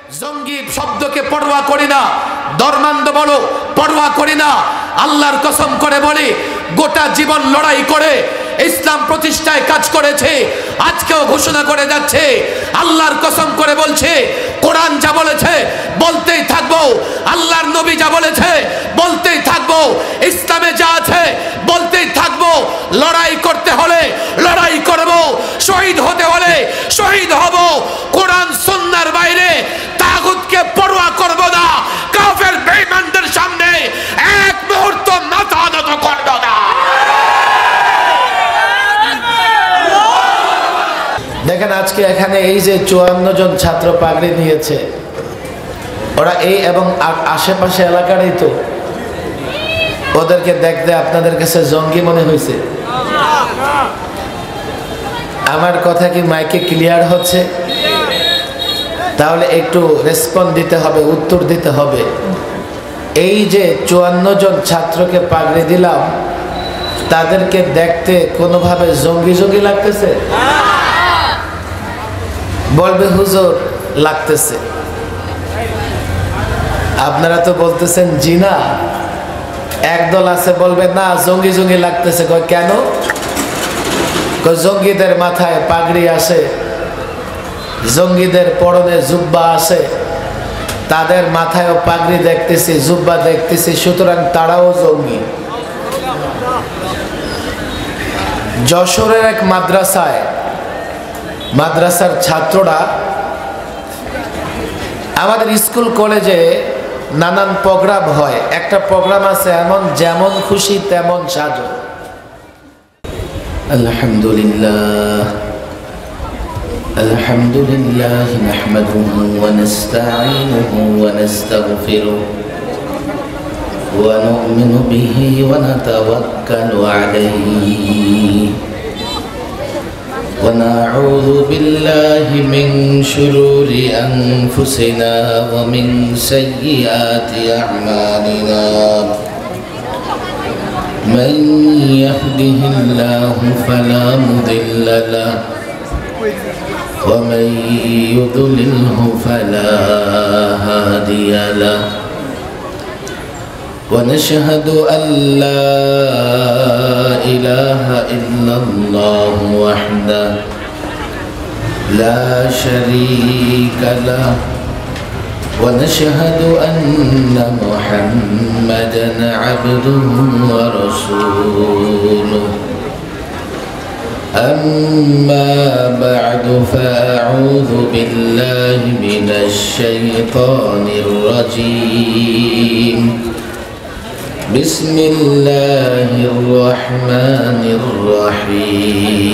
জঙ্গি শব্দকে পরোয়া করি না, ধর্মান্ধ বলো পরোয়া করি না। আল্লাহর কসম করে বলি, গোটা জীবন লড়াই করে ইসলাম প্রতিষ্ঠায় কাজ করেছে, আজকেও ঘোষণা করে যাচ্ছে, আল্লাহর কসম করে বলছে, কোরআন যা বলেছে বলতেই থাকবো, আল্লাহর নবী যা বলেছে বলতেই থাকবো, ইসলামে যা আছে বলতেই থাকবো। লড়াই করতে হলে লড়াই করব, শহীদ হতে হলে শহীদ হব। কোরআন সুন্নাহর বাইরে তাগুতকে পরোয়া করব না, কাফের বেঈমানদের সামনে এক মুহূর্ত মাথা নত করব না। দেখেন আজকে এখানে এই যে 54 জন ছাত্র পাগড়ি নিয়েছে, ওরা এই এবং আশেপাশে এলাকারই তো। ওদেরকে দেখতে আপনাদের কাছে জঙ্গি মনে হয়েছে? আমার কথা কি মাইকে ক্লিয়ার হচ্ছে? তাহলে একটু রেসপন্স দিতে হবে, উত্তর দিতে হবে। এই যে 54 জন ছাত্রকে পাগড়ি দিলাম, তাদেরকে দেখতে কোনোভাবে জঙ্গি জঙ্গি লাগতেছে? বলবে হুজুর লাগতেছে। আপনারা তো বলতেছেন জি না। একদল আছে বলবে না জঙ্গি জঙ্গি লাগতেছে। কেন? জঙ্গিদের মাথায় পাগড়ি আছে, জঙ্গিদের পরনে জুব্বা আছে, তাদের মাথায়ও পাগড়ি দেখতেছি, জুব্বা দেখতেছি, সুতরাং তারাও জঙ্গি। যশোরের এক মাদ্রাসার ছাত্ররা আমাদের স্কুল কলেজে নানান প্রোগ্রাম হয়, একটা প্রোগ্রাম আছে এমন যেমন খুশি তেমন সাজো। আলহামদুলিল্লাহ আলহামদুলিল্লাহ নাহমাদুহু ওয়া নাস্তাঈনুহু ওয়া নাস্তাগফিরুহু ওয়া নু'মিনু বিহি ওয়া নাতাওয়াক্কালু আলাইহি ونعوذ بالله من شرور أنفسنا ومن سيئات أعمالنا من يهده الله فلا مضل له ومن يضلله فلا هادي له ونشهد أن لا إله إلا الله وحده لا شريك له ونشهد أن محمدا عبده ورسوله أما بعد فأعوذ بالله من الشيطان الرجيم بسم الله الرحمن الرحيم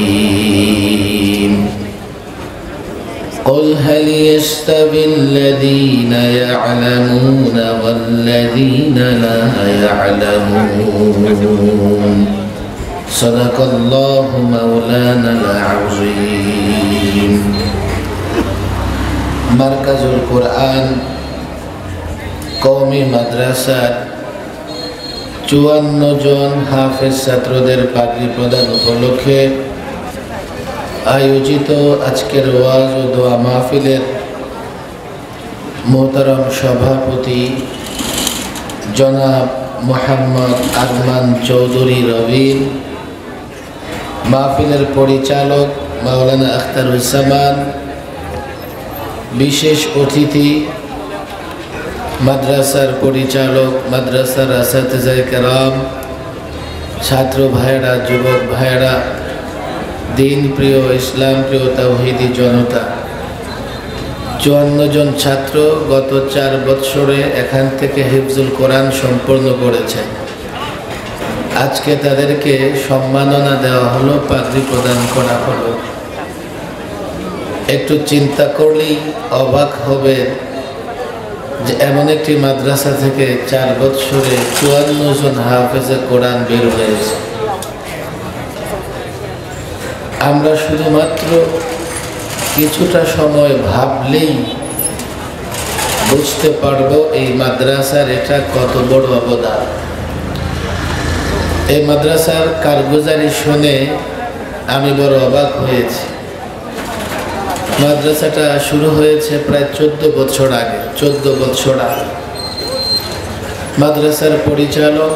قل هل يستوي الذين يعلمون والذين لا يعلمون صدق الله مولانا العظيم مركز القرآن قومي مدرسة 54 জন হাফেজ ছাত্রদের পাগড়ি প্রদান উপলক্ষে আয়োজিত আজকের ওয়াজ ও দোয়া মাহফিলের মোহতারাম সভাপতি জনাব মোহাম্মদ আরমান চৌধুরী রবিন, মাহফিলের পরিচালক মাওলানা আখতারুজ্জামান, বিশেষ অতিথি মাদ্রাসার পরিচালক, মাদ্রাসার আসাতিজায়ে কেরাম, ছাত্র ভাইয়েরা, যুবক ভাইয়েরা, দিন প্রিয়, ইসলাম প্রিয় তাওহীদি জনতা। 54 জন ছাত্র গত 4 বছরে এখান থেকে হিফজুল কোরআন সম্পূর্ণ করেছে। আজকে তাদেরকে সম্মাননা দেওয়া হলো, পাগড়ি প্রদান করা হলো। একটু চিন্তা করলেই অবাক হবে যে এমন একটি মাদ্রাসা থেকে 4 বছরে 54 জন হাফেজে কোরআন বের হয়েছে। আমরা শুধুমাত্র কিছুটা সময় ভাবলেই বুঝতে পারবো এই মাদ্রাসার এটা কত বড় অবদান। এই মাদ্রাসার কারগুজারি শুনে আমি বড় অবাক হয়েছি। মাদ্রাসাটা শুরু হয়েছে প্রায় 14 বছর আগে। 14 বছর আগে মাদ্রাসার পরিচালক,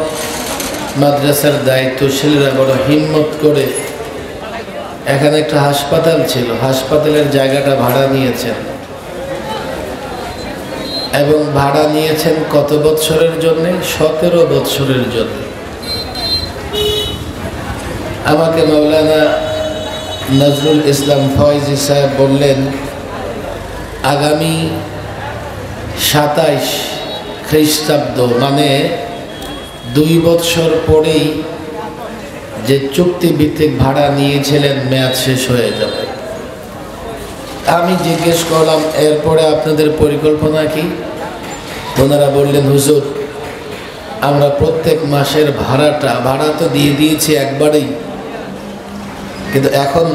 মাদ্রাসার দায়িত্বশীলরা বড় হিম্মত করে, এখানে একটা হাসপাতাল ছিল, হাসপাতালের জায়গাটা ভাড়া নিয়েছেন এবং ভাড়া নিয়েছেন কত বছরের জন্যে? 17 বছরের জন্য। আমাকে মাওলানা নজরুল ইসলাম ফয়েজি সাহেব বললেন, আগামী 27 খ্রিস্টাব্দ মানে 2 বছর পরেই যে চুক্তিভিত্তিক ভাড়া নিয়েছিলেন মেয়াদ শেষ হয়ে যাবে। আমি জিজ্ঞেস করলাম, এরপরে আপনাদের পরিকল্পনা কি? ওনারা বললেন, হুজুর আমরা প্রত্যেক মাসের ভাড়া তো দিয়ে দিয়েছি একবারেই, কিন্তু এখন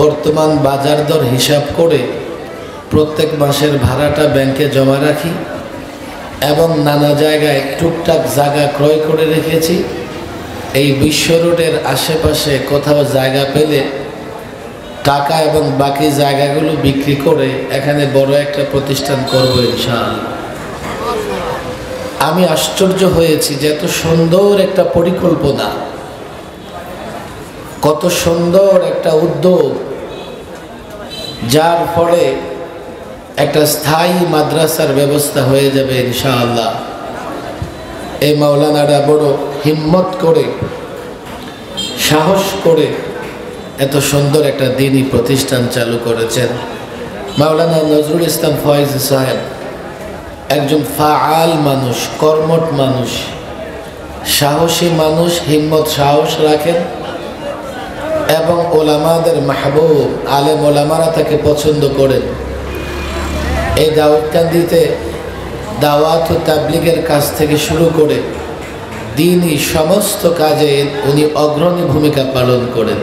বর্তমান বাজার দর হিসাব করে প্রত্যেক মাসের ভাড়াটা ব্যাংকে জমা রাখি এবং নানা জায়গায় টুকটাক জায়গা ক্রয় করে রেখেছি। এই বিশ্ব রোডের আশেপাশে কোথাও জায়গা পেলে টাকা এবং বাকি জায়গাগুলো বিক্রি করে এখানে বড় একটা প্রতিষ্ঠান করবো ইনশাআল্লাহ। আমি আশ্চর্য হয়েছি যে এত সুন্দর একটা পরিকল্পনা, কত সুন্দর একটা উদ্যোগ, যার ফলে একটা স্থায়ী মাদ্রাসার ব্যবস্থা হয়ে যাবে ইনশাআল্লাহ। এই মাওলানারা বড় হিম্মত করে, সাহস করে এত সুন্দর একটা দ্বীনি প্রতিষ্ঠান চালু করেছেন। মাওলানা নজরুল ইসলাম ফয়েজি সাহেব একজন ফাআল মানুষ, কর্মঠ মানুষ, সাহসী মানুষ, হিম্মত সাহস রাখেন এবং ওলামাদের মাহবুব, আলেম ওলামারা তাকে পছন্দ করেন। এই দাউদকান্দিতে দাওয়াত ও তাবলীগের কাজ থেকে শুরু করে দ্বীনি সমস্ত কাজে উনি অগ্রণী ভূমিকা পালন করেন।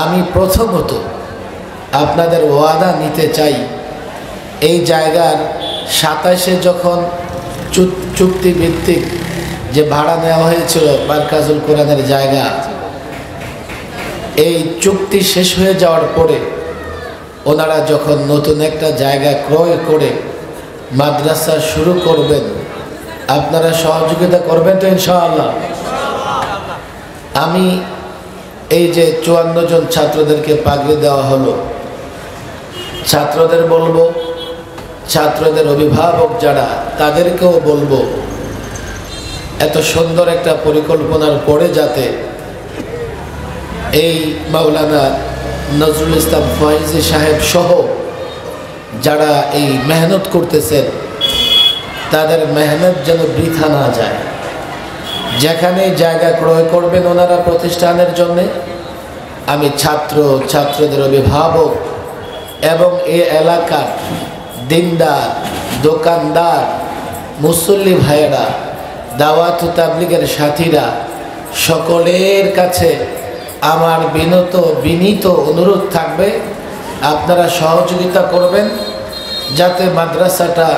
আমি প্রথমত আপনাদের ওয়াদা নিতে চাই, এই জায়গার 27-এ যখন চুক্তিভিত্তিক যে ভাড়া নেওয়া হয়েছিল মারকাজুল কোরআনের জায়গা, এই চুক্তি শেষ হয়ে যাওয়ার পরে ওনারা যখন নতুন একটা জায়গা ক্রয় করে মাদ্রাসা শুরু করবেন, আপনারা সহযোগিতা করবেন তো ইনশাআল্লাহ? আমি এই যে 54 জন ছাত্রদেরকে পাগড়ি দেওয়া হলো, ছাত্রদের বলবো, ছাত্রদের অভিভাবক যারা তাদেরকেও বলবো, এত সুন্দর একটা পরিকল্পনার পরে যাতে এই মাওলানা নজরুল ইসলাম ফয়েজি সাহেব সহ যারা এই মেহনত করতেছেন তাদের মেহনত যেন বৃথা না যায়। যেখানে জায়গা ক্রয় করবেন ওনারা প্রতিষ্ঠানের জন্যে, আমি ছাত্রদের অভিভাবক এবং এই এলাকার দিনদার, দোকানদার, মুসল্লি ভাইয়েরা, দাওয়াত ও তাবলীগের সাথীরা, সকলের কাছে আমার বিনীত অনুরোধ থাকবে, আপনারা সহযোগিতা করবেন যাতে মাদ্রাসাটা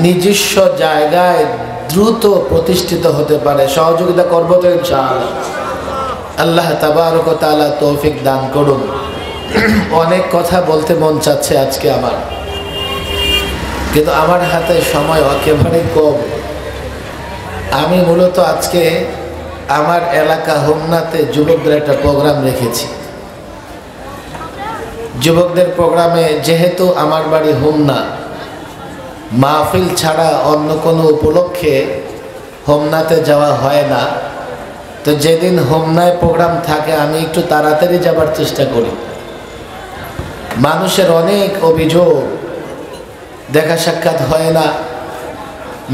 নিজস্ব জায়গায় দ্রুত প্রতিষ্ঠিত হতে পারে। সহযোগিতা করবো তো ইনশাআল্লাহ? আল্লাহ তাবারক ওয়া তাআলা তৌফিক দান করুন। অনেক কথা বলতে মন চাচ্ছে আজকে আমার, কিন্তু আমার হাতে সময় একেবারে কম। আমি মূলত আজকে আমার এলাকা হোমনাতে যুবকদের একটা প্রোগ্রাম রেখেছি। যুবকদের প্রোগ্রামে যেহেতু আমার বাড়ি হোমনা, মাহফিল ছাড়া অন্য কোনো উপলক্ষে হোমনাতে যাওয়া হয় না, তো যেদিন হোমনায় প্রোগ্রাম থাকে আমি একটু তাড়াতাড়ি যাবার চেষ্টা করি। মানুষের অনেক অভিযোগ, দেখা সাক্ষাৎ হয় না,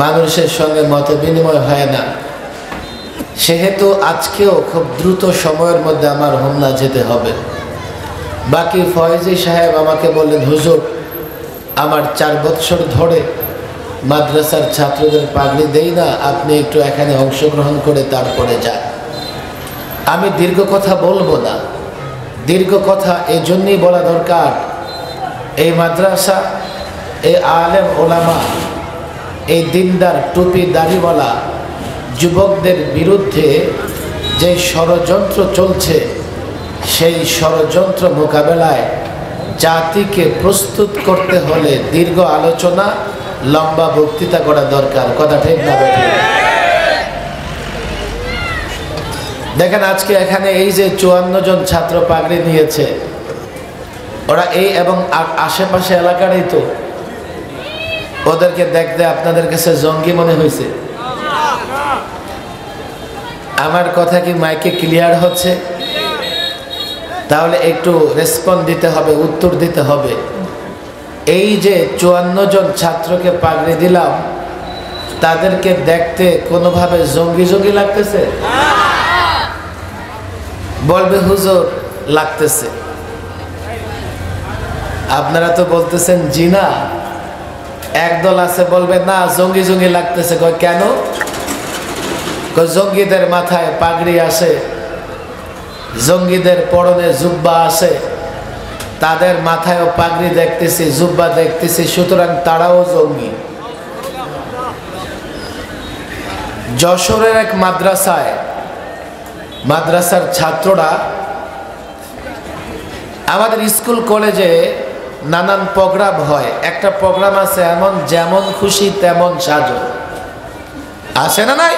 মানুষের সঙ্গে মত বিনিময় হয় না, সেহেতু আজকেও খুব দ্রুত সময়ের মধ্যে আমার হোমনা যেতে হবে। বাকি ফয়েজি সাহেব আমাকে বললেন, হুজুর আমার 4 বছর ধরে মাদ্রাসার ছাত্রদের পাগড়ি দেই না, আপনি একটু এখানে অংশগ্রহণ করে তারপরে যান। আমি দীর্ঘ কথা বলবো না, দীর্ঘ কথা এই জন্যই বলা দরকার, এই মাদ্রাসা, এই আলেম ওলামা, এই দিনদার টুপি দাড়িওয়ালা যুবকদের বিরুদ্ধে যে ষড়যন্ত্র চলছে, সেই ষড়যন্ত্র মোকাবেলায় জাতিকে প্রস্তুত করতে হলে দীর্ঘ আলোচনা, লম্বা বক্তৃতা করা দরকার। কথা ঠিক না বেঠিক? দেখেন আজকে এখানে এই যে 54 জন ছাত্র পাগড়ি নিয়েছে, ওরা এই এবং আশেপাশে এলাকারই তো। ওদেরকে দেখতে আপনাদের কাছে জঙ্গি মনে হয়েছে? আমার কথা কি মাইকে ক্লিয়ার হচ্ছে? তাহলে একটু রেসপন্স দিতে হবে, উত্তর দিতে হবে। এই যে 54 জন ছাত্রকে পাগড়ি দিলাম, তাদেরকে দেখতে কোনোভাবে জঙ্গি জঙ্গি লাগতেছে? বলবে হুজুর লাগতেছে। আপনারা তো বলতেছেন জি না। একদল আছে বলবে না জঙ্গি জঙ্গি লাগতেছে। কয় কেন? জঙ্গিদের মাথায় পাগড়ি আসে, জঙ্গিদের পরনে জুব্বা আছে, তাদের মাথায়ও পাগড়ি দেখতেছি, জুব্বা দেখতেছি, সুতরাং তারাও জঙ্গি। যশোরের এক মাদ্রাসার ছাত্ররা আমাদের স্কুল কলেজে নানান প্রোগ্রাম হয়। একটা প্রোগ্রাম আছে এমন, যেমন খুশি তেমন সাজো, আছে না নাই?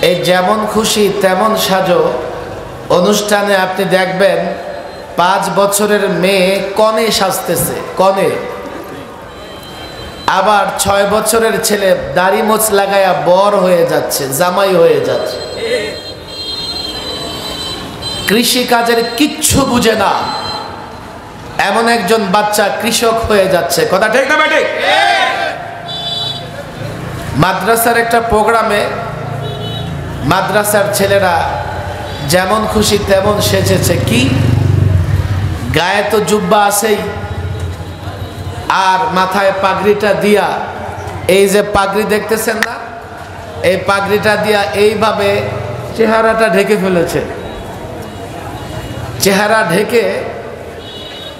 এই যেমন খুশি তেমন সাজো অনুষ্ঠানে আপনি দেখবেন 5 বছরের মেয়ে কনে সাজতেছে, কনে। আবার 6 বছরের ছেলে দাড়ি মোছ লাগায়া বর হয়ে যাচ্ছে, জামাই হয়ে যাচ্ছে। কৃষি কাজের কিচ্ছু বুঝে না এমন একজন বাচ্চা কৃষক হয়ে যাচ্ছে। কথা ঠিক না বেঠিক? মাদ্রাসার একটা প্রোগ্রামে মাদ্রাসার ছেলেরা যেমন খুশি তেমন সেজেছে। কি গায়ে তো জুব্বা আছেই, আর মাথায় পাগড়িটা দিয়া, এই যে পাগড়ি দেখতেছেন না, এই পাগড়িটা দিয়া এইভাবে চেহারাটা ঢেকে ফেলেছে।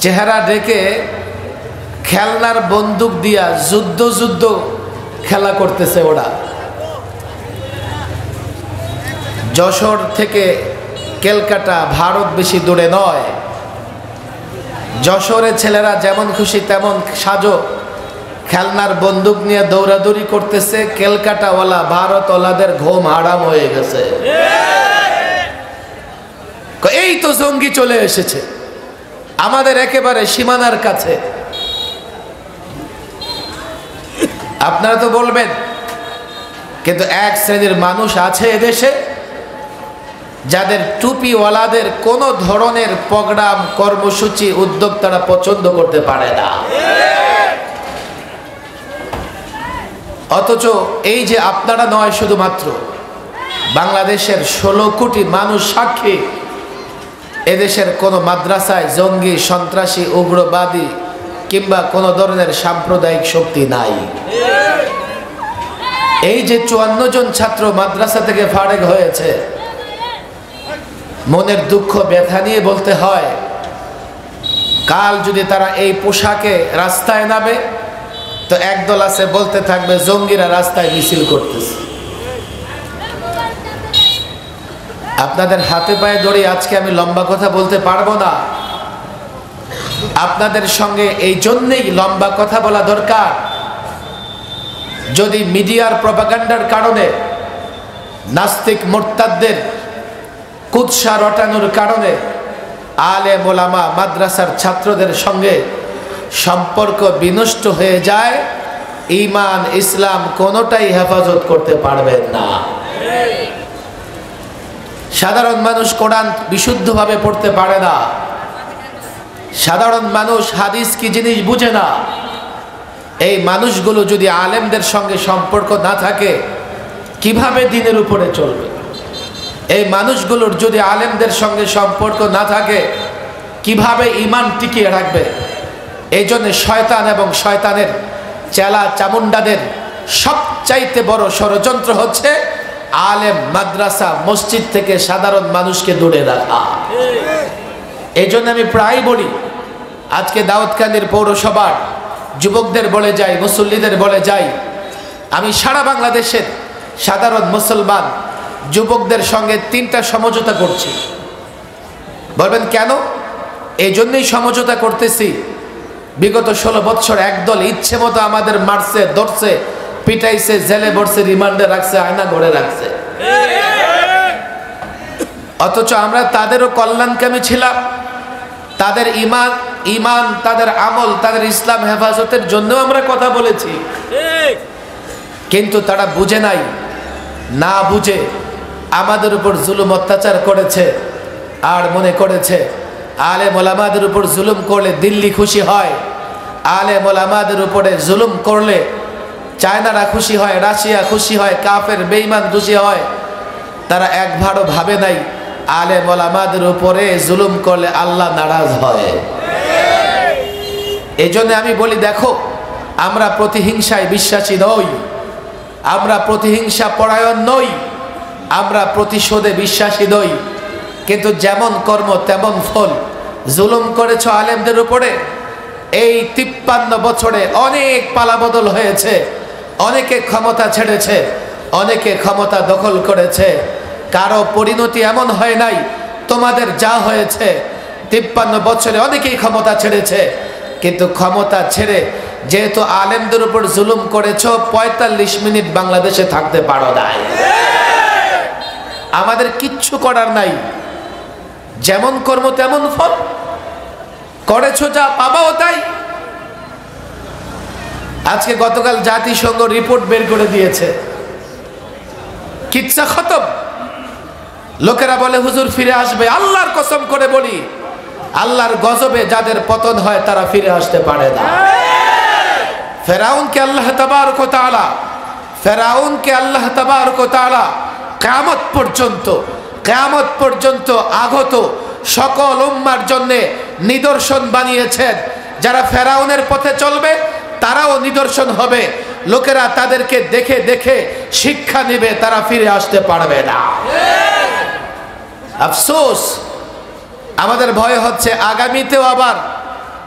চেহারা ঢেকে খেলনার বন্দুক দিয়া যুদ্ধ খেলা করতেছে ওরা। যশোর থেকে ক্যালকাটা ভারত বেশি দূরে নয়। যশোরের ছেলেরা যেমন খুশি তেমন সাজো, খেলনার বন্দুক নিয়ে দৌড়াদৌড়ি করতেছে। ক্যালকাটাওয়ালা ভারতওয়ালাদের ঘুম হারাম হয়ে গেছে। এই তো জঙ্গি চলে এসেছে আমাদের একেবারে সীমানার কাছে। আপনারা তো বলবেন, কিন্তু এক শ্রেণীর মানুষ আছে এদেশে যাদের টুপিওয়ালাদের কোন ধরনের প্রোগ্রাম, কর্মসূচি, উদ্যোগ তারা পছন্দ করতে পারে না। অথচ এই যে আপনারা নয়, শুধুমাত্র বাংলাদেশের 16 কোটি মানুষ সাক্ষী, এদেশের কোন মাদ্রাসায় জঙ্গি, সন্ত্রাসী, উগ্রবাদী কিংবা কোন ধরনের সাম্প্রদায়িক শক্তি নাই। এই যে 54 জন ছাত্র মাদ্রাসা থেকে ফারেক হয়েছে, মনের দুঃখ ব্যথা নিয়ে বলতে হয়, কাল যদি তারা এই পোশাকে রাস্তায় নামে তো একদল আছে বলতে থাকবে জঙ্গিরা রাস্তায় মিছিল করতেছে। আপনাদের হাতে পায়ে ধরে আজকে আমি লম্বা কথা বলতে পারবো না। আপনাদের সঙ্গে এই জন্যেই লম্বা কথা বলা দরকার। যদি মিডিয়ার প্রপাগান্ডার কারণে, নাস্তিক মোরতাদদের কুৎসা রটানোর কারণে আলেম ওলামা মাদ্রাসার ছাত্রদের সঙ্গে সম্পর্ক বিনষ্ট হয়ে যায়, ঈমান ইসলাম কোনোটাই হেফাজত করতে পারবেন না। সাধারণ মানুষ কোরআন বিশুদ্ধভাবে পড়তে পারে না, সাধারণ মানুষ হাদিস কি জিনিস বুঝে না। এই মানুষগুলো যদি আলেমদের সঙ্গে সম্পর্ক না থাকে কিভাবে দিনের উপরে চলবে? এই মানুষগুলোর যদি আলেমদের সঙ্গে সম্পর্ক না থাকে কিভাবে ঈমান টিকিয়ে রাখবে? এই জন্য শয়তান এবং শয়তানের চেলা চামুন্ডাদের সবচাইতে বড় ষড়যন্ত্র হচ্ছে আলেম, মাদ্রাসা, মসজিদ থেকে সাধারণ মানুষকে দূরে রাখা। এই জন্য আমি প্রায় বলি, আজকে দাউদকান্দির পৌরসভার যুবকদের বলে যাই, মুসল্লিদের বলে যাই, আমি সারা বাংলাদেশের সাধারণ মুসলমান যুবকদের সঙ্গে 3টা সমঝোতা করছি। বলবেন কেন? এই জন্যই সমঝোতা করতেছি। বিগত 16 বছর একদল ইচ্ছে মতো আমাদের মারছে, ধরছে, পিটাইছে, জেলে ভরছে, রিমান্ডে রাখছে, আয়না ঘরে রাখছে। অথচ আমরা তাদেরও কল্যাণকামী ছিলাম। তাদের ইমান, তাদের আমল, তাদের ইসলাম হেফাজতের জন্য আমরা কথা বলেছি। কিন্তু তারা বুঝে নাই, না বুঝে আমাদের উপর জুলুম অত্যাচার করেছে। আর মনে করেছে আলেম ওলামাদের উপর জুলুম করলে দিল্লি খুশি হয়, আলেম ওলামাদের উপরে জুলুম করলে চায়নারা খুশি হয়, রাশিয়া খুশি হয়, কাফের বেঈমান খুশি হয়। তারা একবারও ভাবে নাই আলেম ওলামাদের উপরে জুলুম করলে আল্লাহ নারাজ হয়। এই জন্য আমি বলি, দেখো, আমরা প্রতিহিংসায় বিশ্বাসী নই, আমরা প্রতিহিংসা পরায়ণ নই, আমরা প্রতিশোধে বিশ্বাসী নই। কিন্তু যেমন কর্ম তেমন ফল। জুলুম করেছ আলেমদের উপরে, এই 53 বছরে অনেক পালাবদল হয়েছে, অনেকে ক্ষমতা ছেড়েছে, অনেকে ক্ষমতা দখল করেছে। কারো পরিণতি এমন হয় নাই তোমাদের যা হয়েছে। 53 বছরে অনেকেই ক্ষমতা ছেড়েছে, কিন্তু ক্ষমতা ছেড়ে যেহেতু আলেমদের উপর জুলুম করেছ, 45 মিনিট বাংলাদেশে থাকতে পারো নাই। আমাদের কিচ্ছু করার নাই, যেমন কর্ম তেমন ফল। করেছো যা পাবাও তাই। আজকে গতকাল জাতিসংঘ রিপোর্ট বের করে দিয়েছে, কিচ্ছা খতম। লোকেরা বলে হুজুর ফিরে আসবে। আল্লাহর কসম করে বলি, আল্লাহর গজবে যাদের পতন হয় তারা ফিরে আসতে পারে না। ফেরাউনকে আল্লাহ তাবারক ওয়া তাআলা, ফেরাউনকে আল্লাহ তাবারক ওয়া তাআলা কিয়ামত পর্যন্ত আগত সকল উম্মার জন্য নিদর্শন বানিয়েছেন। যারা ফেরাউনের পথে চলবে তারাও নিদর্শন হবে। লোকেরা তাদেরকে দেখে দেখে শিক্ষা নেবে, তারা ফিরে আসতে পারবে না। আফসোস, আমাদের ভয় হচ্ছে আগামীতেও আবার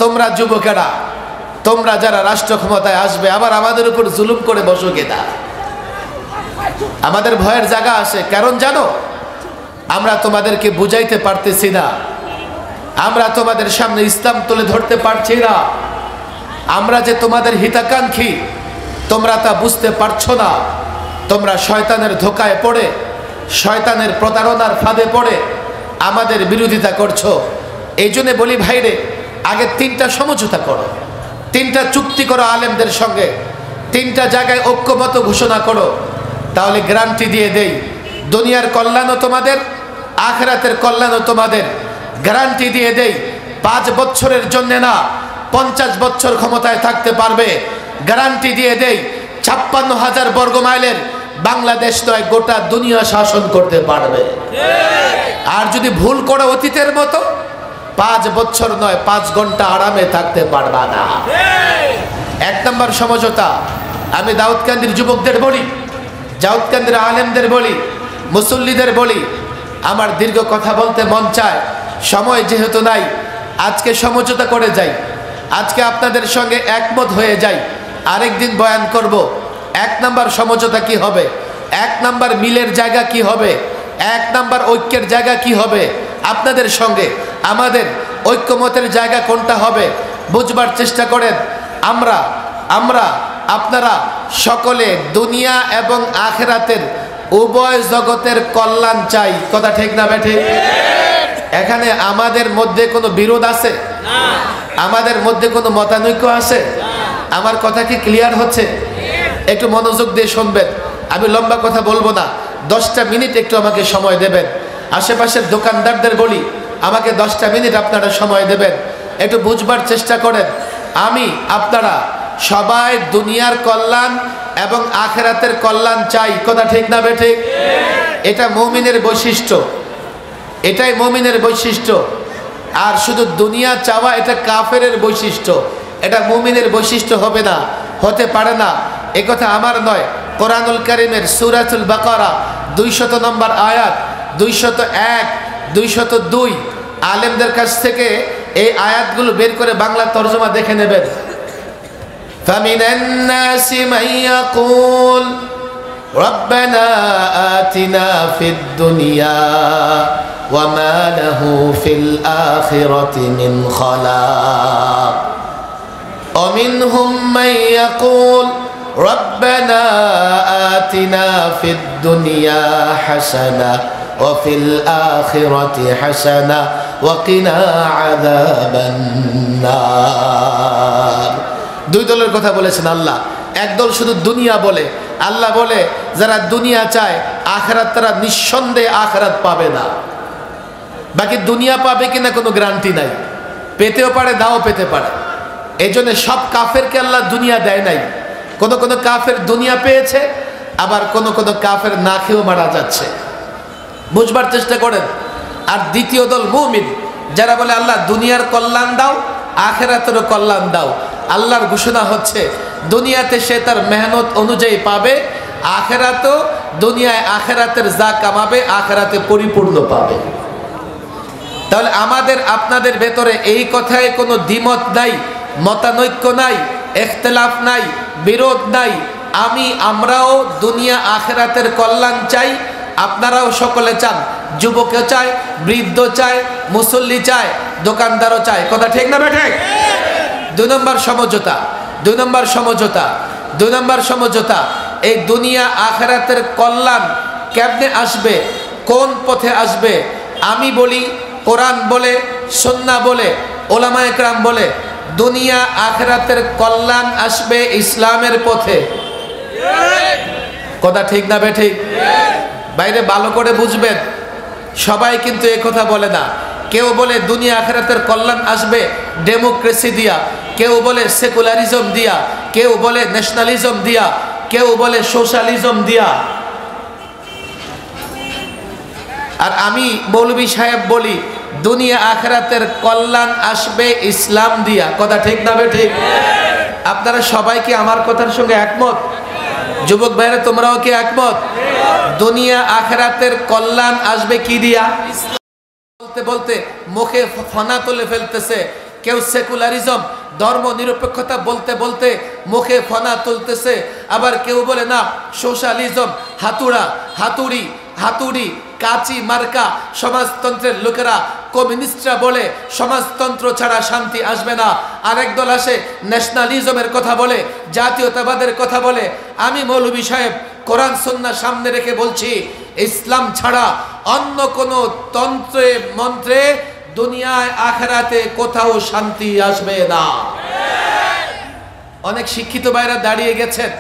তোমরা যুবকেরা, তোমরা যারা রাষ্ট্র ক্ষমতায় আসবে, আবার আমাদের উপর জুলুম করে বসো কিনা। আমাদের ভয়ের জায়গা আসে, কারণ জানো, আমরা তোমাদেরকে বুঝাইতে পারতেছি না, আমরা তোমাদের সামনে ইসলাম তুলে ধরতে পারছি না। আমরা যে তোমাদের হিতাকাঙ্ক্ষী তোমরা তা বুঝতে পারছো না। তোমরা শয়তানের ধোকায় পড়ে, শয়তানের প্রতারণার ফাঁদে পড়ে আমাদের বিরোধিতা করছো। এই জন্য বলি ভাইরে, আগে 3টা সমঝোতা করো, 3টা চুক্তি করো আলেমদের সঙ্গে, 3টা জায়গায় ঐক্যমত ঘোষণা করো। তাহলে গ্যারান্টি দিয়ে দেই, দুনিয়ার কল্যাণও তোমাদের, আখিরাতের কল্যাণও তোমাদের। গ্যারান্টি দিয়ে দেই, 5 বছরের জন্য না, 50 বছর ক্ষমতায় থাকতে পারবে। গ্যারান্টি দিয়ে দেই, 56,000 বর্গ মাইলের বাংলাদেশ নয়, গোটা দুনিয়া শাসন করতে পারবে। আর যদি ভুল করো অতীতের মতো, 5 বছর নয়, 5 ঘন্টা আরামে থাকতে পারবা না। 1 নম্বর সমঝোতা আমি দাউদকান্দির যুবকদের বলি, দাউদকান্দির আলেমদের বলি, মুসল্লিদের বলি। আমার দীর্ঘ কথা বলতে মন চায়, সময় যেহেতু নাই, আজকে সমঝোতা করে যাই, আজকে আপনাদের সঙ্গে একমত হয়ে যাই, আরেকদিন বয়ান করব। 1 নম্বর সমঝোতা কি হবে, 1 নম্বর মিলের জায়গা কি হবে, 1 নম্বর ঐক্যের জায়গা কি হবে, আপনাদের সঙ্গে আমাদের ঐক্যমতের জায়গা কোনটা হবে বুঝবার চেষ্টা করেন। আমরা আপনারা সকলে দুনিয়া এবং আখিরাতের উভয় জগতের কল্যাণ চাই। কথা ঠিক না বেঠিক? এখানে আমাদের মধ্যে কোনো বিরোধ আছে? আমাদের মধ্যে কোনো মতানৈক্য আছে? আমার কথা কি ক্লিয়ার হচ্ছে? একটু মনোযোগ দিয়ে শুনবেন, আমি লম্বা কথা বলবো না, 10টা মিনিট একটু আমাকে সময় দেবেন। আশেপাশের দোকানদারদের বলি, আমাকে 10টা মিনিট আপনারা সময় দেবেন, একটু বুঝবার চেষ্টা করেন। আমি আপনারা সবাই দুনিয়ার কল্যাণ এবং আখিরাতের কল্যাণ চাই। কথা ঠিক না বেঠিক? এটা মুমিনের বৈশিষ্ট্য, এটাই মুমিনের বৈশিষ্ট্য। আর শুধু দুনিয়া চাওয়া এটা কাফেরের বৈশিষ্ট্য, এটা মুমিনের বৈশিষ্ট্য হবে না, হতে পারে না। এ কথা আমার নয়, কোরআনুল কারীমের সূরাতুল বাকারা 200 নম্বর আয়াত, 201, 202 আলেমদের কাছ থেকে এই আয়াতগুলো বের করে বাংলা তরজমা দেখে নেবেন। ফামিনান নাসি মান ইয়াকুল রব্বানা আতিনা ফিদ দুনিয়া وما له في الآخرة من خلاق ومنهم من يقول ربنا آتنا في الدنيا حسنة وفي الآخرة حسنة وقنا عذاب النار দুই দলের কথা বলেছেন আল্লাহ। একদল শুধু দুনিয়া বলে, আল্লাহ বলে যারা দুনিয়া চায় আখিরাত তারা নিঃসন্দেহে আখিরাত পাবে না। বাকি দুনিয়া পাবে কিনা কোনো গ্যারান্টি নাই, পেতেও পারে নাও পেতে পারে। এই জন্য সব কাফেরকে আল্লাহ দুনিয়া দেয় নাই। কোন কোন কাফের দুনিয়া পেয়েছে, আবার কোন কোন কাফের না খেয়েও মারা যাচ্ছে। বুঝবার চেষ্টা করেন। আর দ্বিতীয় দল মুমিন, যারা বলে আল্লাহ দুনিয়ার কল্যাণ দাও, আখিরাতেরও কল্যাণ দাও। আল্লাহর ঘোষণা হচ্ছে দুনিয়াতে সে তার মেহনত অনুযায়ী পাবে, আখিরাতেও দুনিয়ায় আখিরাতের যা কামাবে আখিরাতে পরিপূর্ণ পাবে। তাহলে আমাদের আপনাদের ভেতরে এই কথায় কোনো দ্বিমত নাই, মতানৈক্য নাই, ইখতিলাফ নাই, বিরোধ নাই। আমরাও দুনিয়া আখিরাতের কল্যাণ চাই, আপনারাও সকলে চান। যুবকও চায়, বৃদ্ধ চায়, মুসল্লি চায়, দোকানদারও চায়। কথা ঠিক না বেঠিক? দুই নম্বর সমঝোতা। এই দুনিয়া আখিরাতের কল্যাণ কেমনে আসবে, কোন পথে আসবে? আমি বলি, কোরআন বলে, সুন্নাহ বলে, ওলামা একরাম বলে, দুনিয়া আখিরাতের কল্যাণ আসবে ইসলামের পথে। কথা ঠিক না বেঠিক? বাইরে ভালো করে বুঝবেন, সবাই কিন্তু এই কথা বলে না। কেউ বলে দুনিয়া আখিরাতের কল্যাণ আসবে ডেমোক্রেসি দিয়া, কেউ বলে সেকুলারিজম দিয়া, কেউ বলে ন্যাশনালিজম দিয়া, কেউ বলে সোশ্যালিজম দিয়া। আর আমি মৌলভী সাহেব বলি দুনিয়া আখিরাতের কল্যাণ আসবে ইসলাম দিয়া। কথা ঠিক না বেঠিক? আপনারা সবাই কি আমার কথার সঙ্গে একমত? যুবক ভাইরা তোমরাও কি একমত? দুনিয়া আখিরাতের কল্যাণ আসবে কি দিয়া? বলতে বলতে মুখে ফনা তুলে ফেলতেছে। কেউ সেকুলারিজম, ধর্ম নিরপেক্ষতা বলতে বলতে মুখে ফনা তুলতেছে। আবার কেউ বলে না সোশ্যালিজম, হাতুড়ি কাচি মার্কা সমাজতন্ত্রের লোকেরা, কমিউনিস্টরা বলে সমাজতন্ত্র ছাড়া শান্তি আসবে না। আরেক দল আসে ন্যাশনালিজমের কথা বলে, জাতীয়তাবাদের কথা বলে। আমি মৌলভী সাহেব কোরআন সুন্নাহ সামনে রেখে বলছি, ইসলাম ছাড়া অন্য কোনো তন্ত্রে মন্ত্রে দুনিয়ায় আখিরাতে কোথাও শান্তি আসবে না। অনেক শিক্ষিত ভাইরা দাঁড়িয়ে গেছেন।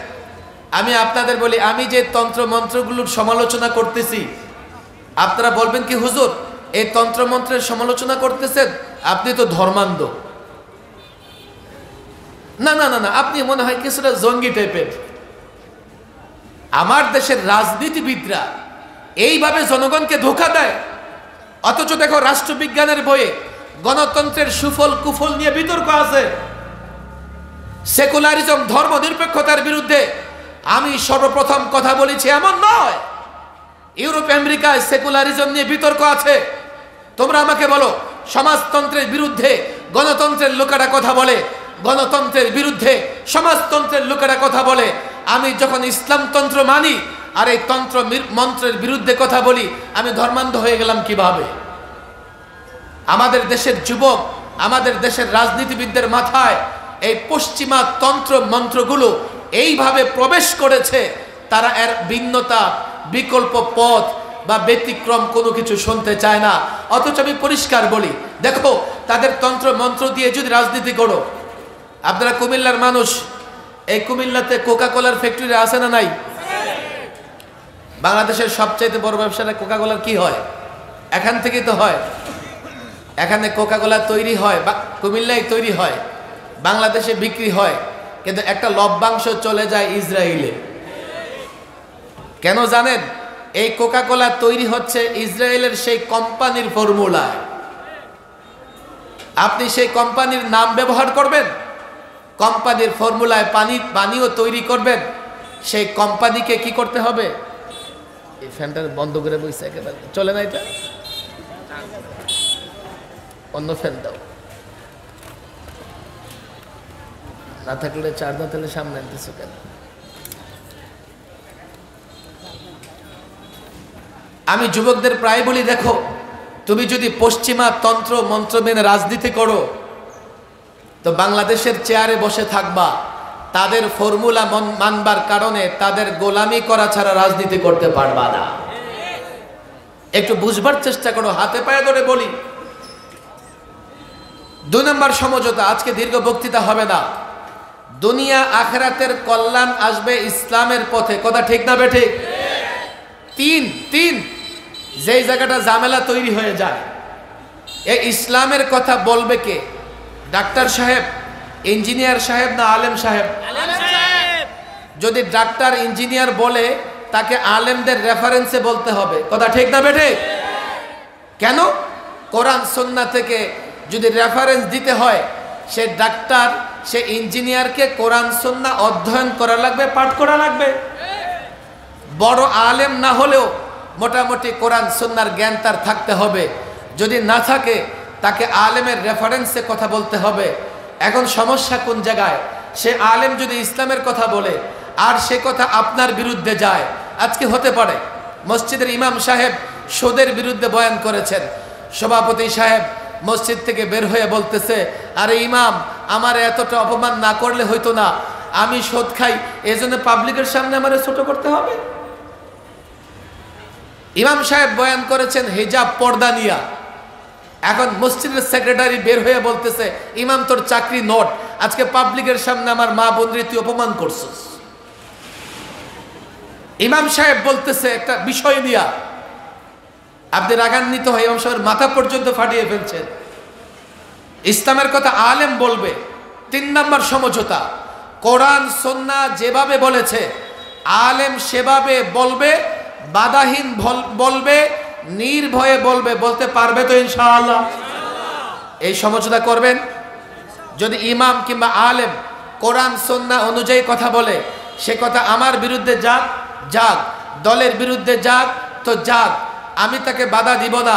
আমি আপনাদের বলি, আমি যে তন্ত্র মন্ত্রগুলোর সমালোচনা করতেছি, আপনারা বলবেন কি হুজুর এই তন্ত্র মন্ত্রের সমালোচনা করতেছেন, আপনি তো ধর্মান্ধ। না না না না, আপনি মনে হয় কিছুটা জঙ্গি টাইপের। আমার দেশের রাজনীতিবিদরা এইভাবে জনগণকে ধোঁকা দেয়। অথচ দেখো রাষ্ট্রবিজ্ঞানের বইয়ে গণতন্ত্রের সুফল কুফল নিয়ে বিতর্ক আছে। সেকুলারিজম, ধর্ম নিরপেক্ষতার বিরুদ্ধে আমি সর্বপ্রথম কথা বলেছি এমন নয়। ইউরোপ আমেরিকায় সেকুলারিজম নিয়ে বিতর্ক আছে। তোমরা আমাকে বলো সমাজতন্ত্রের বিরুদ্ধে গণতন্ত্রের লোকেরা কথা বলে, গণতন্ত্রের বিরুদ্ধে সমাজতন্ত্রের লোকেরা কথা বলে। আমি যখন ইসলামতন্ত্র মানি আর এই তন্ত্র মন্ত্রের বিরুদ্ধে কথা বলি, আমি ধর্মান্ধ হয়ে গেলাম কিভাবে? আমাদের দেশের যুবক, আমাদের দেশের রাজনীতিবিদদের মাথায় এই পশ্চিমা তন্ত্র মন্ত্রগুলো এইভাবে প্রবেশ করেছে, তারা এর ভিন্নতা, বিকল্প পথ বা ব্যতিক্রম কোনো কিছু শুনতে চায় না। অথচ আমি পরিষ্কার বলি, দেখো তাদের তন্ত্র মন্ত্র দিয়ে যদি রাজনীতি করো, আপনারা কুমিল্লার মানুষ, এই কুমিল্লাতে কোকা কোলার ফ্যাক্টরি আছে না নাই? বাংলাদেশের সবচাইতে বড় ব্যবসাটা কোকা কোলার কি হয়? এখান থেকেই তো হয়। এখানে কোকা কোলা তৈরি হয়, কুমিল্লায় তৈরি হয়, বাংলাদেশে বিক্রি হয়, কিন্তু একটা লভ্যাংশ চলে যায় ইসরায়েলে। কেন জানেন? এই কোকা কোলা তৈরি হচ্ছে ইসরায়েলের সেই কোম্পানির ফর্মুলায়। আপনি সেই কোম্পানির নাম ব্যবহার করবেন, কোম্পানির ফর্মুলায় পানিও তৈরি করবেন। সেই কোম্পানিকে কি করতে হবে? এই ফ্যানটা বন্ধ করে বসে একেবারে চলে না, এটা অন্য ফ্যান দাও, না থাকলে চার না থাকলে সামনে আনতেছো কেন? আমি যুবকদের প্রায় বলি, দেখো তুমি যদি পশ্চিমা তন্ত্র মন্ত্র মেনে রাজনীতি করো তো বাংলাদেশের চেয়ারে বসে থাকবা, তাদের ফর্মুলা মানবার কারণে তাদের গোলামি করা ছাড়া রাজনীতি করতে পারবা না। একটু বুঝবার চেষ্টা করো, হাতে পায়ে ধরে বলি। 2 নম্বর সমঝোতা, আজকে দীর্ঘ বক্তৃতা হবে না। দুনিয়া আখিরাতের কল্যাণ আসবে ইসলামের পথে, কথা ঠিক না বেঠিক? 3 যেই জায়গাটা ঝামেলা তৈরি হয়ে যায়, এই ইসলামের কথা বলবে কে? ডাক্তার সাহেব, ইঞ্জিনিয়ার সাহেব না আলেম সাহেব? যদি ডাক্তার ইঞ্জিনিয়ার বলে তাকে আলেমদের রেফারেন্সে বলতে হবে, কথা ঠিক না বেঠিক? কেন? কোরআন সুন্নাহ থেকে যদি রেফারেন্স দিতে হয়, সে ডাক্তার সে ইঞ্জিনিয়ারকে কোরআন সুন্নাহ অধ্যয়ন করা লাগবে, পাঠ করা লাগবে। বড় আলেম না হলেও মোটামুটি কোরআন সুন্নাহর জ্ঞান তার থাকতে হবে। যদি না থাকে তাকে আলেমের রেফারেন্সে কথা বলতে হবে। এখন সমস্যা কোন জায়গায়? সে আলেম যদি ইসলামের কথা বলে আর সে কথা আপনার বিরুদ্ধে যায়, আজকে হতে পারে মসজিদের ইমাম সাহেব সুদের বিরুদ্ধে বয়ান করেছেন, সভাপতি সাহেব মসজিদ থেকে বের হয়ে বলতেছে, আরে ইমাম, আমার এতটা অপমান না করলে হইতো না, আমি সুদ খাই, এজন্য পাবলিকের সামনে আমার ছোট করতে হবে। ইমাম সাহেব বয়ান করেছেন হিজাব পর্দা নিয়া, এখন মসজিদের সেক্রেটারি বের হয়ে বলতেছে, ইমাম তোর চাকরি নোট, আজকে পাবলিকের সামনে আমার মা বোনরে তুই অপমান করছিস। ইমাম সাহেব বলতেছে একটা বিষয় নিয়া, আপনি রাগান্বিত হয়ে ইমাম সাহেবের মাথা পর্যন্ত ফাটিয়ে ফেলছেন। ইসলামের কথা আলেম বলবে। 3 নম্বর সমঝোতা, কোরআন সুন্নাহ যেভাবে বলেছে আলেম সেভাবে বলবে, বাধাহীন বলবে, নির্ভয়ে বলবে। বলতে পারবে তো ইনশাআল্লাহ? এই সমঝোতা করবেন। যদি ইমাম কিংবা আলেম কোরআন সুন্নাহ অনুযায়ী কথা বলে, সে কথা আমার বিরুদ্ধে যাক, দলের বিরুদ্ধে যাক তো যাক, আমি তাকে বাধা দিব না।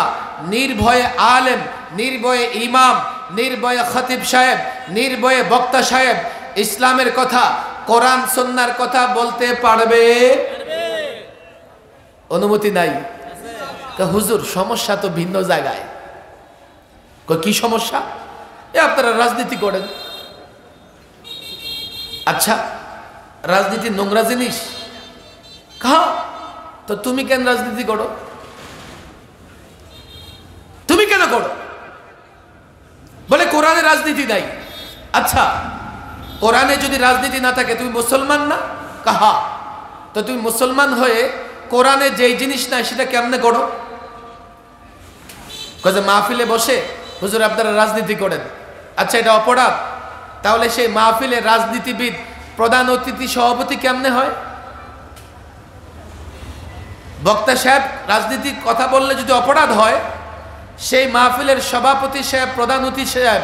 নির্ভয়ে আলেম, নির্ভয়ে ইমাম, নির্ভয়ে খতিব সাহেব, নির্ভয়ে বক্তা সাহেব ইসলামের কথা, কোরআন সুন্নাহর কথা বলতে পারবে। অনুমতি নাই? হুজুর সমস্যা তো ভিন্ন জায়গায়। কি সমস্যা? আপনারা রাজনীতি করেন। আচ্ছা, রাজনীতি নোংরা জিনিস? তো তুমি কেন রাজনীতি করো? তুমি কেন করো? বলে কোরআনে রাজনীতি নাই। আচ্ছা, কোরআনে যদি রাজনীতি না থাকে তুমি মুসলমান না? তো তুমি মুসলমান হয়ে কোরআনে যেই জিনিস নাই সেটা কেমনে করো? মাহফিলে বসে হুজুর আপনারা রাজনীতি করেন। আচ্ছা, এটা অপরাধ। তাহলে সেই মাহফিলে রাজনীতিবিদ প্রধান অতিথি সভাপতি কেমনে হয়? বক্তা সাহেব রাজনীতির কথা বললে যদি অপরাধ হয়, সেই মাহফিলের সভাপতি সাহেব, প্রধান অতিথি সাহেব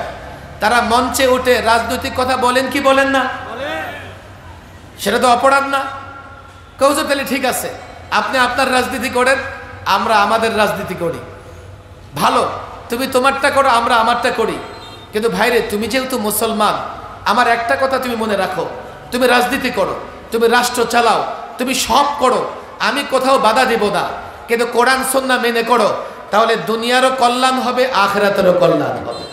তারা মঞ্চে উঠে রাজনৈতিক কথা বলেন কি বলেন না? সেটা তো অপরাধ না? কৌজো তাহলে ঠিক আছে, আপনি আপনার রাজনীতি করেন, আমরা আমাদের রাজনীতি করি। ভালো, তুমি তোমারটা করো, আমরা আমারটা করি। কিন্তু ভাইরে, তুমি যেহেতু মুসলমান, আমার একটা কথা তুমি মনে রাখো, তুমি রাজনীতি করো, তুমি রাষ্ট্র চালাও, তুমি সব করো, আমি কোথাও বাধা দিব না, কিন্তু কোরআন সুন্নাহ মেনে করো, তাহলে দুনিয়ারও কল্যাণ হবে, আখিরাতেরও কল্যাণ হবে।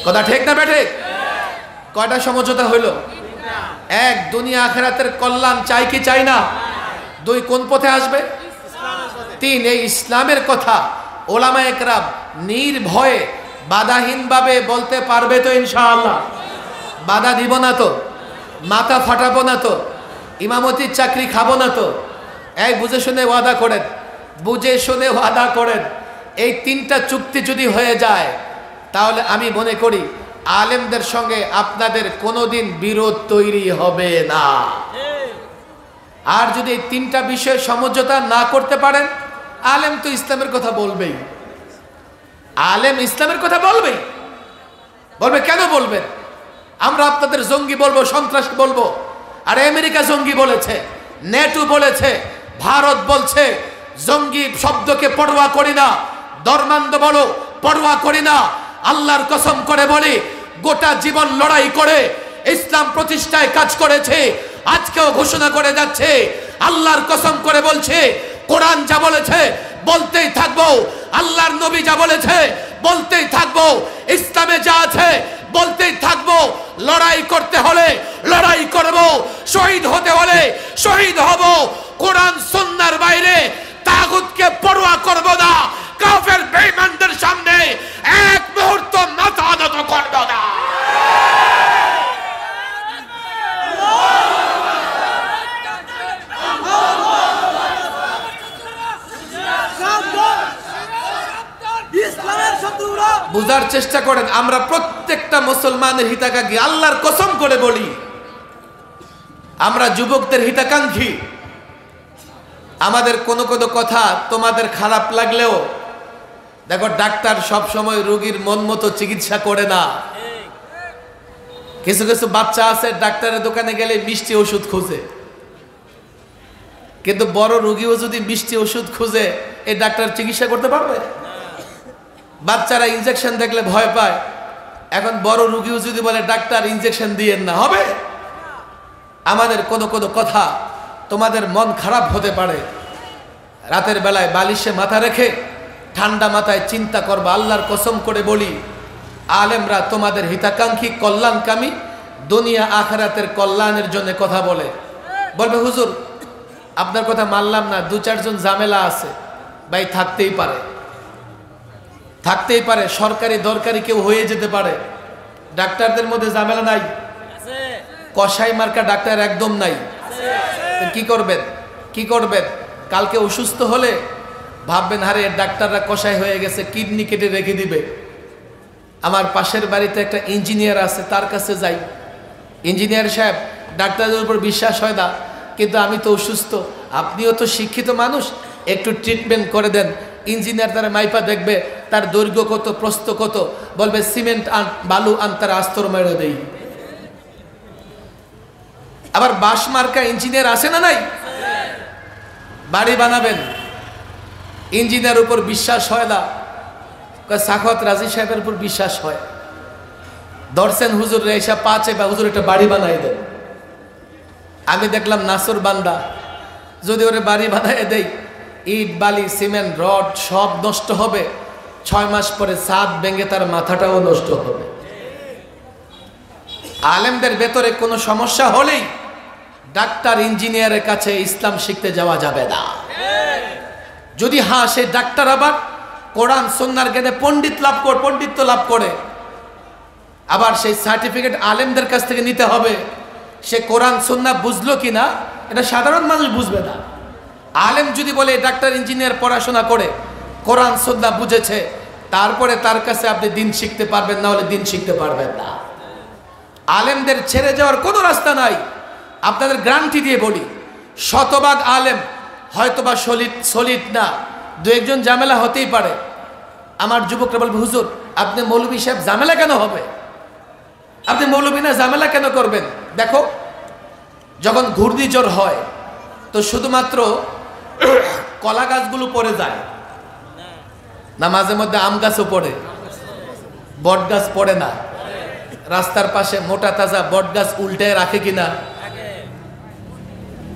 কথা ঠিক না বেঠিক? কয়টা সমঝোতা হইল? 1, দুনিয়া আখিরাতের কল্যাণ চাই কি চাই না? 2, কোন পথে আসবে? 3, এই ইসলামের কথা ওলামায়ে কেরাম নির্ভয়ে বাধাহীনভাবে বলতে পারবে তো ইনশাআল্লাহ? বাধা দিব না তো? মাথা ফাটাবো না তো? ইমামতির চাকরি খাবো না তো? বুঝে শুনে ওয়াদা করেন, বুঝে শুনে ওয়াদা করেন। এই 3টা চুক্তি যদি হয়ে যায়, তাহলে আমি মনে করি আলেমদের সঙ্গে আপনাদের কোনোদিন বিরোধ তৈরি হবে না। আর যদি এই 3টা বিষয়ে সমঝোতা না করতে পারেন, আলেম তো ইসলামের কথা বলবেই। আলেম ইসলামের কথা বলবে। কেন বলবেন? আমরা আপনাদের জঙ্গি বলবো, সন্ত্রাসী বলবো। আর আমেরিকা জঙ্গি বলেছে, নেটো বলেছে, ভারত বলছে জঙ্গি শব্দকে পরোয়া করি না, ধর্মান্ধ বলো, পরোয়া করি না। আল্লাহর কসম করে বলি, গোটা জীবন লড়াই করে ইসলাম প্রতিষ্ঠায় কাজ করেছে, আজকেও ঘোষণা করে যাচ্ছে। আল্লাহর কসম করে বলছে, কোরআন যা বলেছে বলতেই থাকবো। আল্লাহর নবী যা বলেছে বলতেই থাকবো, ইসলামে যা আছে বলতেই থাকবো। লড়াই করতে হলে লড়াই করব, শহীদ হতে হলে শহীদ হব। কোরআন সুন্নাহর বাইরে তাগুতকে পরোয়া করব না, কাফের বেঈমানদের সামনে এক মুহূর্ত মাথা নত করব না। বুঝার চেষ্টা করেন, আমরা প্রত্যেকটা মুসলমানের হিতাকাঙ্ক্ষী। আল্লাহর কসম করে বলি, আমরা যুবকদের হিতাকাঙ্ক্ষী। আমাদের কোনো কোনো কথা তোমাদের খারাপ লাগলেও দেখো, ডাক্তার সব সময় রোগীর মন মতো চিকিৎসা করে না। কিছু কিছু বাচ্চা আছে ডাক্তারের দোকানে গেলে মিষ্টি ওষুধ খুঁজে, কিন্তু বড় রোগীও যদি মিষ্টি ওষুধ খুঁজে এই ডাক্তার চিকিৎসা করতে পারবে? বাচ্চারা ইনজেকশন দেখলে ভয় পায়, এখন বড় রোগীও যদি বলে ডাক্তার ইনজেকশন দিয়েন না, হবে? আমাদের কোনো কোনো কথা তোমাদের মন খারাপ হতে পারে। রাতের বেলায় বালিশে মাথা রেখে ঠান্ডা মাথায় চিন্তা করবা। আল্লাহর কসম করে বলি, আলেমরা তোমাদের হিতাকাঙ্ক্ষী, কল্যাণকামী, দুনিয়া আখিরাতের কল্যাণের জন্য কথা বলে। বলবে হুজুর আপনার কথা মানলাম না, দু চারজন ঝামেলা আছে। ভাই থাকতেই পারে, থাকতেই পারে, সরকারি দরকারি কেউ হয়ে যেতে পারে। ডাক্তারদের মধ্যে ঝামেলা নাই, কসাই মার্কা ডাক্তার একদম নাই। কি করবেন? কি করবেন? কালকে অসুস্থ হলে ভাববেন হারে ডাক্তাররা কসাই হয়ে গেছে, কিডনি কেটে রেখে দিবে। আমার পাশের বাড়িতে একটা ইঞ্জিনিয়ার আছে, তার কাছে যাই। ইঞ্জিনিয়ার সাহেব, ডাক্তারদের উপর বিশ্বাস হয় না, কিন্তু আমি তো অসুস্থ, আপনিও তো শিক্ষিত মানুষ, একটু ট্রিটমেন্ট করে দেন। ইঞ্জিনিয়ার তারা মাইপা দেখবে তার দৈর্ঘ্য কত, প্রস্থ কত, বলবে সিমেন্ট আন, বালু আন, তার আস্তর মেরে দেই। আবার বাঁশ মার্কা ইঞ্জিনিয়ার আছে না নাই? বাড়ি বানাবেন, ইঞ্জিনিয়ার উপর বিশ্বাস হয় না, সাখাওয়াত রাজি সাহেবের উপর বিশ্বাস হয়। দর্শন হুজুর রেশা পাঁচে বা হুজুর একটা বাড়ি বানাই দেন। আমি দেখলাম নাসর বান্দা, যদি ওরে বাড়ি বানাই দেই, ইট বালি সিমেন্ট রড সব নষ্ট হবে, 6 মাস পরে ছাদ ভেঙে তার মাথাটাও নষ্ট হবে। আলেমদের ভেতরে কোনো সমস্যা হলেই ডাক্তার ইঞ্জিনিয়ারের কাছে ইসলাম শিখতে যাওয়া যাবে না। যদি হ্যাঁ সেই ডাক্তার আবার কোরআন সুন্নাহর জ্ঞানে পণ্ডিত্য লাভ করে, আবার সেই সার্টিফিকেট আলেমদের কাছ থেকে নিতে হবে। সে কোরআন সুন্নাহ বুঝলো কিনা এটা সাধারণ মানুষ বুঝবে না। আলেম যদি বলে ডাক্তার ইঞ্জিনিয়ার পড়াশোনা করে কোরআন সুন্নাহ বুঝেছে, তারপরে তার কাছে আপনি দিন শিখতে পারবেন, না হলে দিন শিখতে পারবেন না। আলেমদের ছেড়ে যাওয়ার কোনো রাস্তা নাই। আপনাদের গ্যারান্টি দিয়ে বলি, শতভাগ আলেম হয়তোবা সলিড না, দু একজন ঝামেলা হতেই পারে। আমার যুবকরা বলবে হুজুর আপনি মৌলভী সাহেব, ঝামেলা কেন হবে? আপনি মৌলভী না, ঝামেলা কেন করবেন? দেখো, যখন ঘূর্ণিঝড় হয় তো শুধুমাত্র কলা গাছগুলো পড়ে যায় না, মাঝে মধ্যে আম গাছও পড়ে, বট গাছ পড়ে না। রাস্তার পাশে মোটা তাজা বট গাছ উল্টে রাখে কিনা?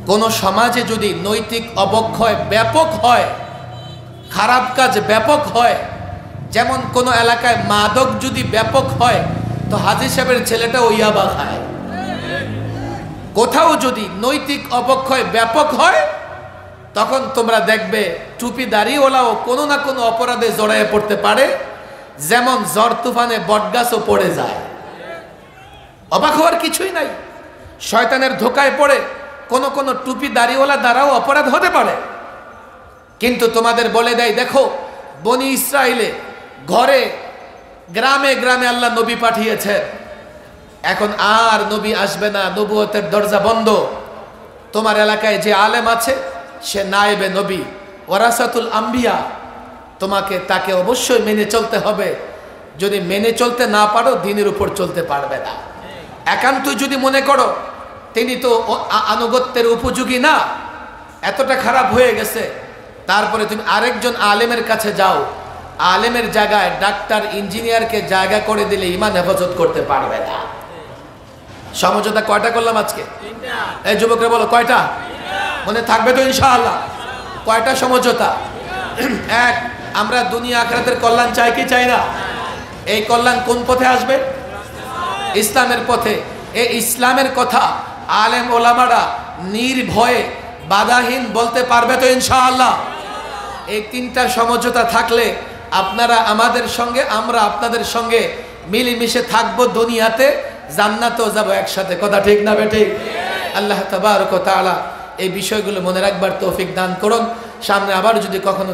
কোন সমাজে যদি নৈতিক অবক্ষয় ব্যাপক হয়, খারাপ কাজ ব্যাপক হয়, যেমন কোন এলাকায় মাদক যদি ব্যাপক হয়, তো হাজী সাহেবের ছেলেটা ওই ইয়াবা খায়। কোথাও যদি নৈতিক অবক্ষয় ব্যাপক হয়, তখন তোমরা দেখবে টুপি দাড়িওয়ালাও কোনো না কোনো অপরাধে জড়ায় পড়তে পারে, যেমন ঝড় তুফানে বটগাছও পড়ে যায়। অবাক হওয়ার কিছুই নাই। শয়তানের ধোকায় পড়ে কোন কোন টুপি দাড়িওয়ালা দ্বারাও অপরাধ হতে পারে। কিন্তু তোমাদের বলে দেয়, দেখো বনি ইসরাইলে ঘরে গ্রামে গ্রামে আল্লাহ নবী পাঠিয়েছে, এখন আর নবী আসবে না, নবুয়তের দরজা বন্ধ। তোমার এলাকায় যে আলেম আছে সে নায়েবে নবী, ওয়ারাসাতুল আম্বিয়া, তোমাকে তাকে অবশ্যই মেনে চলতে হবে। যদি মেনে চলতে না পারো, দ্বীনের উপর চলতে পারবে না। একান্ত যদি মনে করো তিনি তো আনুগত্যের উপযোগী না, এতটা খারাপ হয়ে গেছে, তারপরে তুমি আরেকজন আলেমের কাছে যাও, আলেমের জায়গায় ডাক্তার ইঞ্জিনিয়ারকে জায়গা করে দিলে ইমান হেফাজত করতে পারবে না। সমঝোতা কয়টা করলাম আজকে? এই যুবকরা বলো কয়টা? মনে থাকবে তো ইনশাআল্লাহ? কয়টা সমঝোতা? 1 আমরা দুনিয়া আখিরাতের কল্যাণ চাই কি চাই না? এই কল্যাণ কোন পথে আসবে? ইসলামের পথে। এই ইসলামের কথা আলেম ওলামারা নির্ভয়ে বাধাহীন বলতে পারবে তো ইনশাআল্লাহ? এই তিনটা সমঝোতা থাকলে আপনারা আমাদের সঙ্গে, আমরা আপনাদের সঙ্গে মিলেমিশে থাকবো দুনিয়াতে, জান্নাতেও যাব একসাথে। কথা ঠিক না বেঠিক? আল্লাহ তাবারক ওয়া তাআলা এই বিষয়গুলো মনে রাখবার তৌফিক দান করুন। সামনে আবার যদি কখনো